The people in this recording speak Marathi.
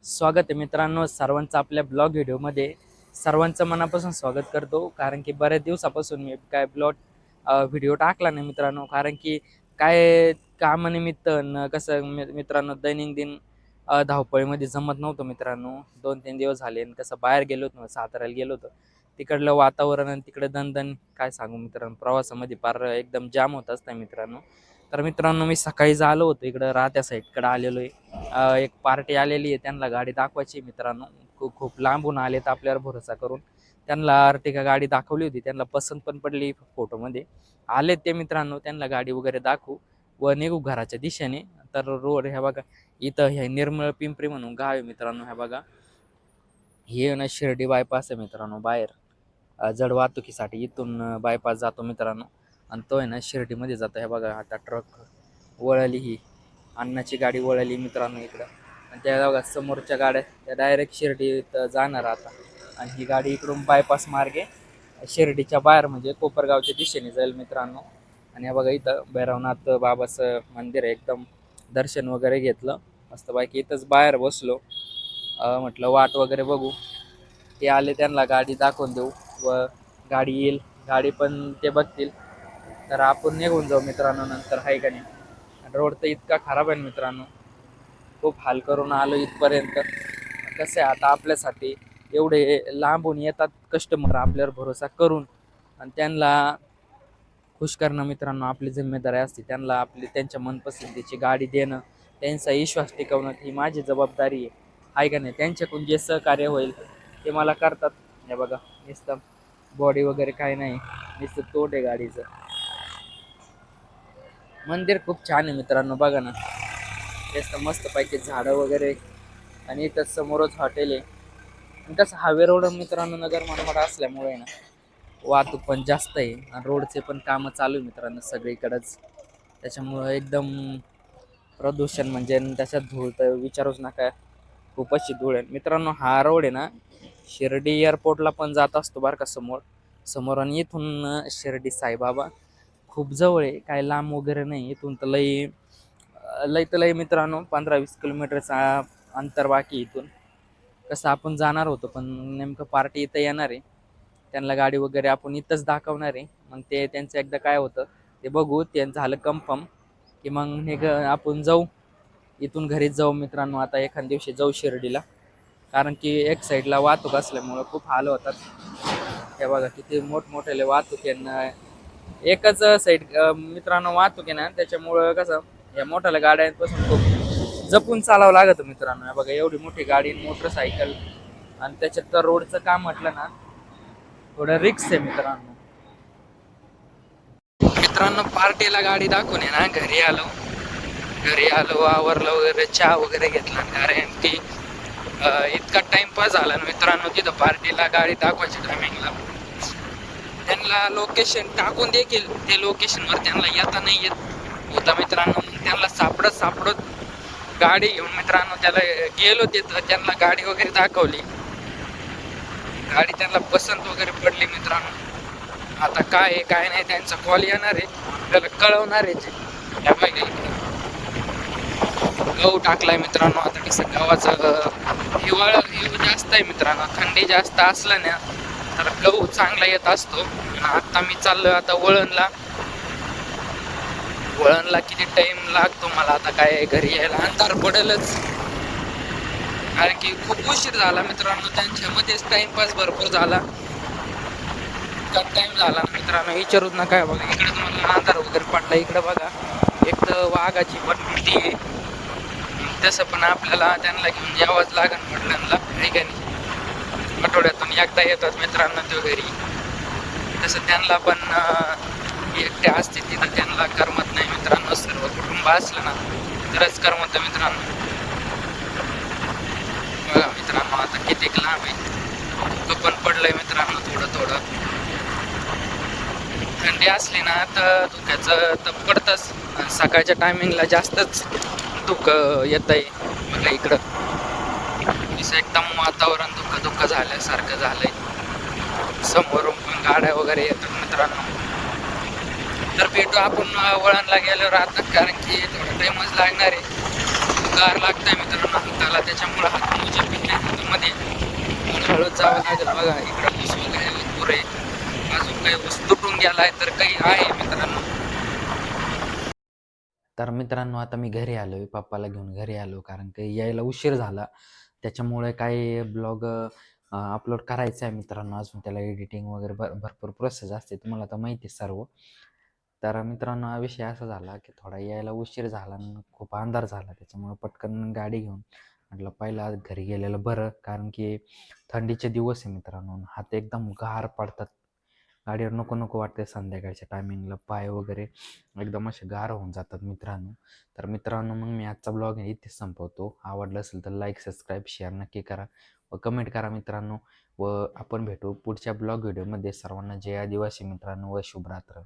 स्वागत आहे मित्रांनो सर्वांचं आपल्या ब्लॉग व्हिडिओमध्ये. सर्वांचं मनापासून स्वागत करतो, कारण की बऱ्याच दिवसापासून मी काय ब्लॉग व्हिडिओ टाकला नाही मित्रांनो. कारण की काय कामानिमित्त कसं मित्रांनो दैनंदिन धावपळीमध्ये जमत नव्हतं मित्रांनो. 2-3 दिवस झाले आणि कसं बाहेर गेलो होतो, साताऱ्याला गेलो होतो. तिकडलं वातावरण आणि तिकडे दणदण काय सांगू मित्रांनो, प्रवासामध्ये पार एकदम जाम होत असतं मित्रांनो. तर मित्रांनो मी सकाळी आलो होतो इकडं राहत्या साईडकडे आलेलो आहे. एक पार्टी आलेली आहे, त्यांना गाडी दाखवायची मित्रांनो. खूप खूप लांबून आले तर आपल्यावर भरोसा करून त्यांना अर्टिगा गाडी दाखवली होती. त्यांना पसंत पण पडली फोटोमध्ये. आले ते मित्रांनो, त्यांना गाडी वगैरे दाखवू व निघू घराच्या दिशेने. तर रोड ह्या बघा, इथं हे निर्मळ पिंपरी म्हणून गाव आहे मित्रांनो. ह्या बघा, हे ना शिर्डी बायपास आहे मित्रांनो. बाहेर जड वाहतुकीसाठी इथून बायपास जातो मित्रांनो. आणि तो आहे ना शिर्डीमध्ये जातो. हे बघा, आता ट्रक वळली, ही अन्नाची गाडी वळली मित्रांनो इकडं. आणि त्या बघा समोरच्या गाड्या त्या डायरेक्ट शिर्डीत जाणार आता. आणि ही गाडी इकडून बायपास मार्गे शिर्डीच्या बाहेर म्हणजे कोपरगावच्या दिशेने जाईल मित्रांनो. आणि हे बघा, इथं भैरवनाथ बाबाचं मंदिर आहे. एकदम दर्शन वगैरे घेतलं मस्तपैकी. इथंच बाहेर बसलो, म्हटलं वाट वगैरे बघू. ते आले, त्यांना गाडी दाखवून देऊ व गाडी येईल, गाडी पण ते बघतील. तर आपण निघून जाऊ मित्रांनो नंतर, आहे का नाही. रोड तर इतका खराब आहे मित्रांनो, खूप हाल करून आलो इथपर्यंत. कसं आहे, आता आपल्यासाठी एवढे लांबून येतात कस्टमर आपल्यावर भरोसा करून, आणि त्यांना खुश करणं मित्रांनो आपली जिम्मेदारी असते. त्यांना आपली त्यांच्या मनपसंतीची गाडी देणं, त्यांचा विश्वास टिकवणं ही माझी जबाबदारी आहे का नाही. त्यांच्याकडून जे सहकार्य होईल ते मला करतात. हे बघा, नुसतं बॉडी वगैरे काही नाही, नुसतं तोट आहे गाडीचं. मंदिर खूप छान आहे मित्रांनो, बघा ना. जास्त मस्त पैकी झाडं वगैरे, आणि इथं समोरच हॉटेल आहे. आणि कसं हायवे रोड मित्रांनो नगर मनमाड असल्यामुळे ना वाहतूक पण जास्त आहे, आणि रोडचे पण कामं चालू आहे मित्रांनो सगळीकडंच. त्याच्यामुळं एकदम प्रदूषण म्हणजे, आणि त्याच्यात धूळ तर विचारूच नका, खूपच धूळ आहे मित्रांनो. हा रोड आहे ना शिर्डी एअरपोर्टला पण जात असतो बरं का, समोर समोर. आणि इथून शिर्डी साईबाबा खूप जवळ आहे, काय लांब वगैरे नाही. इथून तर लई तर लई मित्रांनो 15-20 किलोमीटरचा अंतर बाकी इथून. कसं आपण जाणार होतो, पण नेमकं पार्टी इथं येणार आहे, त्यांना गाडी वगैरे आपण इथंच दाखवणार आहे. मग ते त्यांचं एकदा काय होतं ते बघू. त्यांचं झालं कन्फर्म की मग हे आपण जाऊ इथून घरीच जाऊ मित्रांनो. आता एखाद्या दिवशी जाऊ शिर्डीला, कारण की एक साईडला वाहतूक असल्यामुळं खूप हाल होतात. हे बघा किती मोठमोठ्याले वाहतूक आहे ना. एकच साईड मित्रांनो वाहतूक आहे ना, त्याच्यामुळं कसं या मोठ्याल्या गाड्यांपासून खूप जपून चालावं लागतं मित्रांनो. हे बघा, एवढी मोठी गाडी, मोटरसायकल, आणि त्याच्यात तर रोडचं काम म्हटलं ना थोडं रिक्स आहे मित्रांनो. मित्रांनो पार्टीला गाडी दाखवून आहे ना घरी आलो आवरलं वगैरे, चहा वगैरे घेतला. कारण की इतका टाइमपास झाला ना मित्रांनो, तिथं पार्टीला गाडी दाखवायची टायमिंगला त्यांना लोकेशन टाकून देखील ते लोकेशनवर त्यांना येता नाही येत होता मित्रांनो. त्यांना सापडत गाडी घेऊन मित्रांनो त्याला गेलो तिथं, त्यांना गाडी वगैरे दाखवली. गाडी त्यांना पसंत वगैरे पडली मित्रांनो. आता काय आहे काय नाही त्यांचा कॉल येणार आहे, आपल्याला कळवणार आहे ते. त्या पाहिजे गहू टाकलाय मित्रांनो. आता कसं गव्हाचं हिवाळा जास्त आहे मित्रांनो, थंडी जास्त असलं ना तर गहू चांगला येत असतो. आता मी चाललोय आता वळणला किती टाइम लागतो मला आता काय घरी यायला, अंधार पडेलच. कारण की खूप उशीर झाला मित्रांनो, त्यांच्यामध्येच टाइमपास भरपूर झाला. टाइम झाला मित्रांनो विचारूच नका. बघा इकडे तुम्हाला अंधार वगैरे पडला, इकडे बघा. एक तर वाघाची पण भीती आहे, तसं पण आपल्याला त्यांना घेऊन यावंच लागेल म्हटलं नाही का नाही. आठवड्यातून एकदा येतात मित्रांनो तो घरी, तसं त्यांना पण एकटे असते तिथं त्यांना करमत नाही मित्रांनो. सर्व कुटुंब असलं ना तरच करमत मित्रांनो. बघा मित्रांनो आता किती लांब आहे, पण पडलंय मित्रांनो थोडं. थंडी असली ना तर धुक्याचं तर पडतंच, सकाळच्या टायमिंगला जास्तच धुकं येत आहे. बघा इकडं एकदम वातावरण धुकं झाल्यासारखं झालंय. समोरून पण गाड्या वगैरे येतात मित्रांनो. तर भेटू आपण वळणला गेल्यावर आता, कारण की थोडा टाइमच लागणार आहे. गार लागतंय मित्रांनो हाताला, त्याच्यामुळे हात लागेल बघा. इकडं ऊस वगैरे भरपूर आहे. अजून काही ऊस तुटून गेलाय तर काही आहे मित्रांनो. तर मित्रांनो आता मी घरी आलोय. पप्पाला घेऊन घरी आलो कारण की यायला उशीर झाला. त्याच्यामुळे काही ब्लॉग अपलोड करायचा आहे मित्रांनो. अजून त्याला एडिटिंग वगैरे भरपूर प्रोसेस असते. तुम्हाला तर माहिती आहे सर्व. तर मित्रांनो हा विषय असा झाला की थोडा यायला उशीर झाला आणि खूप अंधार झाला. त्याच्यामुळे पटकन गाडी घेऊन म्हटलं पहिलं आज घरी गेलेलं बरं. कारण की थंडीचे दिवस आहे मित्रांनो. हात एकदम गार पडतात. गाडीवर नको नको वाटते संध्याकाळच्या टायमिंगला. पाय वगैरे एकदम असे गार होऊन जातात मित्रांनो. तर मित्रांनो मग मी आजचा ब्लॉग इथेच संपवतो. आवडलं असेल तर लाईक, सबस्क्राईब, शेअर नक्की करा व कमेंट करा मित्रांनो. व आपण भेटू पुढच्या ब्लॉग व्हिडिओमध्ये. सर्वांना जय आदिवासी मित्रांनो व शुभरात्र.